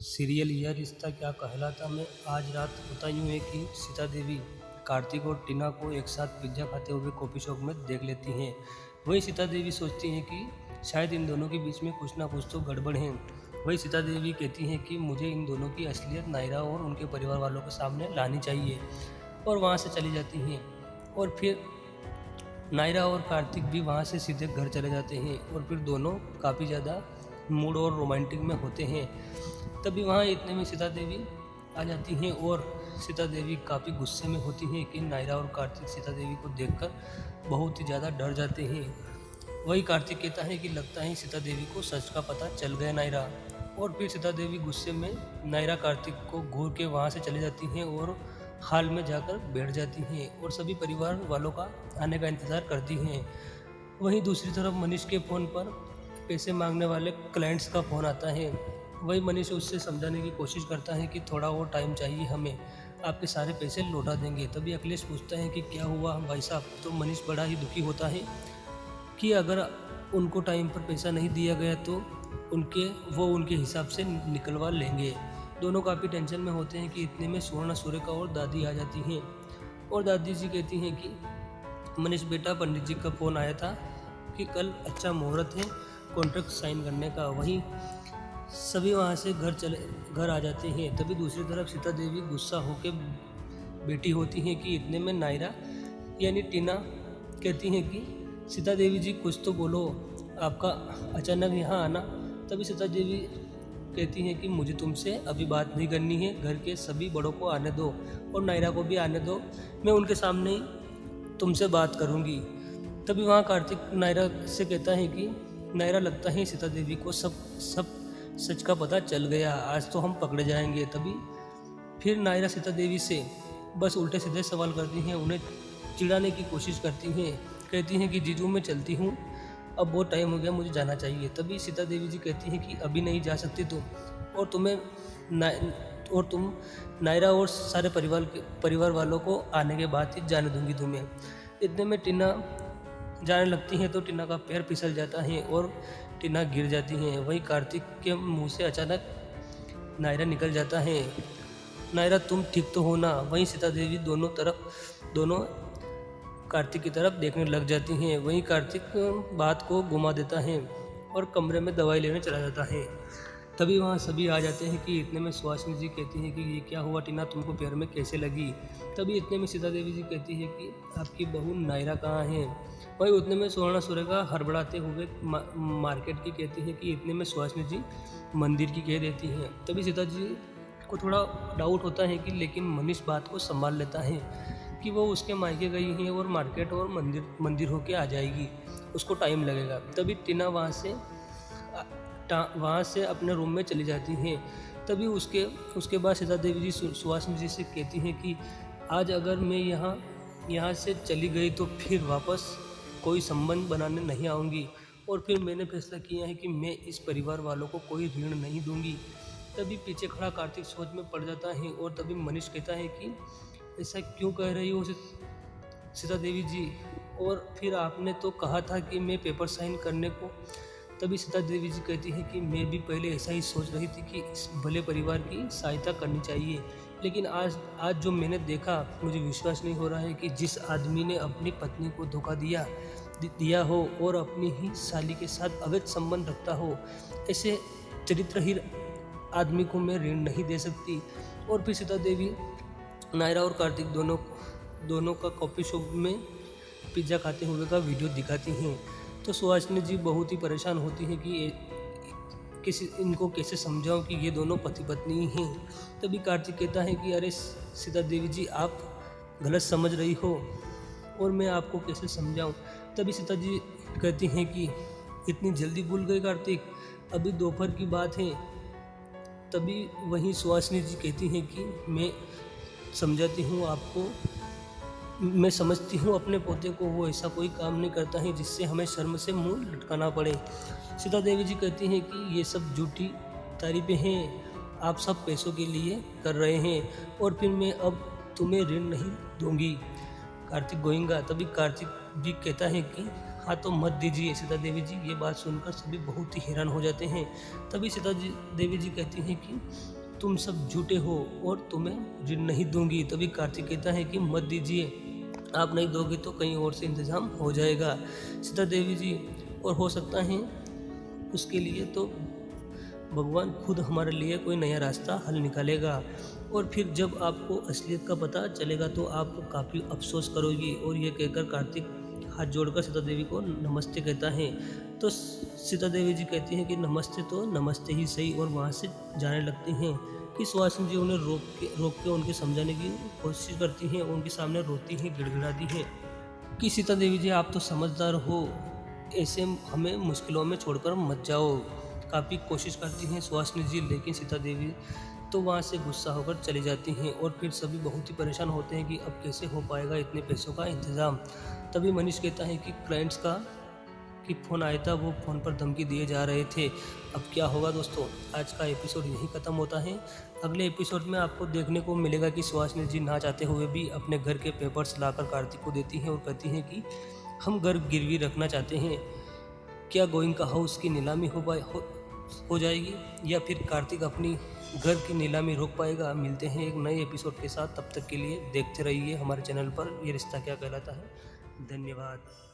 Serial यह रिश्ता क्या कहलाता में आज रात होता यूँ है कि सीता देवी कार्तिक और टीना को एक साथ पिज्ज़ा खाते हुए कॉफ़ी शॉप में देख लेती हैं। वहीं सीता देवी सोचती हैं कि शायद इन दोनों के बीच में कुछ ना कुछ तो गड़बड़ है। वहीं सीता देवी कहती हैं कि मुझे इन दोनों की असलियत नायरा और उनके परिवार वालों के सामने लानी चाहिए और वहाँ से चली जाती हैं। और फिर नायरा और कार्तिक भी वहाँ से सीधे घर चले जाते हैं और फिर दोनों काफ़ी ज़्यादा मूड और रोमांटिक में होते हैं। तभी वहाँ इतने में सीता देवी आ जाती हैं और सीता देवी काफ़ी गुस्से में होती हैं कि नायरा और कार्तिक सीता देवी को देखकर बहुत ही ज़्यादा डर जाते हैं। वही कार्तिक कहता है कि लगता है सीता देवी को सच का पता चल गया नायरा। और फिर सीता देवी गुस्से में नायरा कार्तिक को घूर के वहाँ से चली जाती हैं और हाल में जाकर बैठ जाती हैं और सभी परिवार वालों का आने का इंतज़ार करती हैं। वहीं दूसरी तरफ मनीष के फ़ोन पर पैसे मांगने वाले क्लाइंट्स का फ़ोन आता है। वही मनीष उससे समझाने की कोशिश करता है कि थोड़ा और टाइम चाहिए हमें, आपके सारे पैसे लौटा देंगे। तभी अखिलेश पूछता है कि क्या हुआ भाई साहब। तो मनीष बड़ा ही दुखी होता है कि अगर उनको टाइम पर पैसा नहीं दिया गया तो वो उनके हिसाब से निकलवा लेंगे। दोनों काफ़ी टेंशन में होते हैं कि इतने में सुवर्णा सुरेखा और दादी आ जाती हैं और दादी जी कहती हैं कि मनीष बेटा, पंडित जी का फ़ोन आया था कि कल अच्छा मुहूर्त है कॉन्ट्रैक्ट साइन करने का। वहीं सभी वहाँ से घर आ जाते हैं। तभी दूसरी तरफ सीता देवी गुस्सा होकर बैठी होती हैं कि इतने में नायरा यानी टीना कहती हैं कि सीता देवी जी कुछ तो बोलो, आपका अचानक यहाँ आना। तभी सीता देवी कहती हैं कि मुझे तुमसे अभी बात नहीं करनी है, घर के सभी बड़ों को आने दो और नायरा को भी आने दो, मैं उनके सामने ही तुमसे बात करूँगी। तभी वहाँ कार्तिक नायरा से कहता है कि नायरा लगता है सीता देवी को सब सच का पता चल गया, आज तो हम पकड़े जाएंगे। तभी फिर नायरा सीता देवी से बस उल्टे सीधे सवाल करती हैं, उन्हें चिढ़ाने की कोशिश करती हैं। कहती हैं कि जीजू मैं चलती हूँ, अब बहुत टाइम हो गया, मुझे जाना चाहिए। तभी सीता देवी जी कहती हैं कि अभी नहीं जा सकती तुम, और तुम नायरा और सारे परिवार वालों को आने के बाद ही जाने दूंगी तुम्हें। इतने में टीना जाने लगती हैं तो टीना का पैर फिसल जाता है और टीना गिर जाती हैं। वहीं कार्तिक के मुंह से अचानक नायरा निकल जाता है, नायरा तुम ठीक तो हो ना। वहीं सीता देवी दोनों कार्तिक की तरफ देखने लग जाती हैं। वहीं कार्तिक बात को घुमा देता है और कमरे में दवाई लेने चला जाता है। तभी वहाँ सभी आ जाते हैं कि इतने में सुहासिनी जी कहती हैं कि ये क्या हुआ टीना, तुमको पैर में कैसे लगी। तभी इतने में सीता देवी जी कहती है कि आपकी बहू नायरा कहाँ है। वही उतने में सुवर्णा सुरेखा हड़बड़ाते हुए मार्केट की कहती है कि इतने में सुहासिनी जी मंदिर की कह देती हैं। तभी सीता जी को थोड़ा डाउट होता है कि लेकिन मनीष बात को संभाल लेता है कि वो उसके मायके गई हैं और मार्केट और मंदिर होके आ जाएगी, उसको टाइम लगेगा। तभी टीना वहाँ से अपने रूम में चली जाती हैं। तभी उसके बाद सीता देवी जी सुहासिनी जी से कहती हैं कि आज अगर मैं यहाँ से चली गई तो फिर वापस कोई संबंध बनाने नहीं आऊँगी और फिर मैंने फैसला किया है कि मैं इस परिवार वालों को कोई ऋण नहीं दूंगी। तभी पीछे खड़ा कार्तिक सोच में पड़ जाता है और तभी मनीष कहता है कि ऐसा क्यों कह रही हो सीता देवी जी, और फिर आपने तो कहा था कि मैं पेपर साइन करने को। तभी सीता देवी जी कहती है कि मैं भी पहले ऐसा ही सोच रही थी कि इस भले परिवार की सहायता करनी चाहिए, लेकिन आज जो मैंने देखा मुझे विश्वास नहीं हो रहा है कि जिस आदमी ने अपनी पत्नी को धोखा दिया हो और अपनी ही साली के साथ अवैध संबंध रखता हो, ऐसे चरित्रहीन आदमी को मैं ऋण नहीं दे सकती। और फिर सीता देवी नायरा और कार्तिक दोनों का कॉफ़ी शॉप में पिज़्ज़ा खाते हुए का वीडियो दिखाती हैं। तो सुहासिनी जी बहुत ही परेशान होती हैं कि इनको कैसे समझाऊं कि ये दोनों पति पत्नी हैं। तभी कार्तिक कहता है कि अरे सीता देवी जी, आप गलत समझ रही हो और मैं आपको कैसे समझाऊं। तभी सीता जी कहती हैं कि इतनी जल्दी भूल गए कार्तिक, अभी दोपहर की बात है। तभी वहीं सुहासिनी जी कहती हैं कि मैं समझाती हूँ आपको, मैं समझती हूँ अपने पोते को, वो ऐसा कोई काम नहीं करता है जिससे हमें शर्म से मुंह लटकाना पड़े। सीता देवी जी कहती हैं कि ये सब झूठी तारीफें हैं, आप सब पैसों के लिए कर रहे हैं और फिर मैं अब तुम्हें ऋण नहीं दूंगी, कार्तिक गोइंगा। तभी कार्तिक भी कहता है कि हाँ तो मत दीजिए सीता देवी जी। ये बात सुनकर सभी बहुत ही हैरान हो जाते हैं। तभी देवी जी कहती हैं कि तुम सब झूठे हो और तुम्हें ऋण नहीं दूंगी। तभी कार्तिक कहता है कि मत दीजिए, आप नहीं दोगे तो कहीं और से इंतजाम हो जाएगा। सीता देवी जी और हो सकता है उसके लिए तो भगवान खुद हमारे लिए कोई नया रास्ता हल निकालेगा। और फिर जब आपको असलियत का पता चलेगा तो आप काफ़ी अफसोस करोगी। और ये कहकर कार्तिक हाथ जोड़कर सीता देवी को नमस्ते कहता है। तो सीता देवी जी कहती हैं कि नमस्ते तो नमस्ते ही सही, और वहाँ से जाने लगती हैं कि सुहासिनी जी उन्हें रोक के उनके समझाने की कोशिश करती हैं। उनके सामने रोती हैं, गिड़गिड़ाती हैं कि सीता देवी जी आप तो समझदार हो, ऐसे हमें मुश्किलों में छोड़कर मत जाओ। काफ़ी कोशिश करती हैं सुहासिनी जी, लेकिन सीता देवी तो वहाँ से गुस्सा होकर चली जाती हैं। और फिर सभी बहुत ही परेशान होते हैं कि अब कैसे हो पाएगा इतने पैसों का इंतज़ाम। तभी मनीष कहता है कि क्लाइंट्स का फ़ोन आया था, वो फ़ोन पर धमकी दिए जा रहे थे। अब क्या होगा दोस्तों, आज का एपिसोड यहीं ख़त्म होता है। अगले एपिसोड में आपको देखने को मिलेगा कि सुहासिनी जी ना चाहते हुए भी अपने घर के पेपर्स लाकर कार्तिक को देती हैं और कहती हैं कि हम घर गिरवी रखना चाहते हैं। क्या गोइंग का हाउस की नीलामी हो जाएगी, या फिर कार्तिक अपनी घर की नीलामी रोक पाएगा? मिलते हैं एक नए एपिसोड के साथ। तब तक के लिए देखते रहिए हमारे चैनल पर ये रिश्ता क्या कहलाता है। धन्यवाद।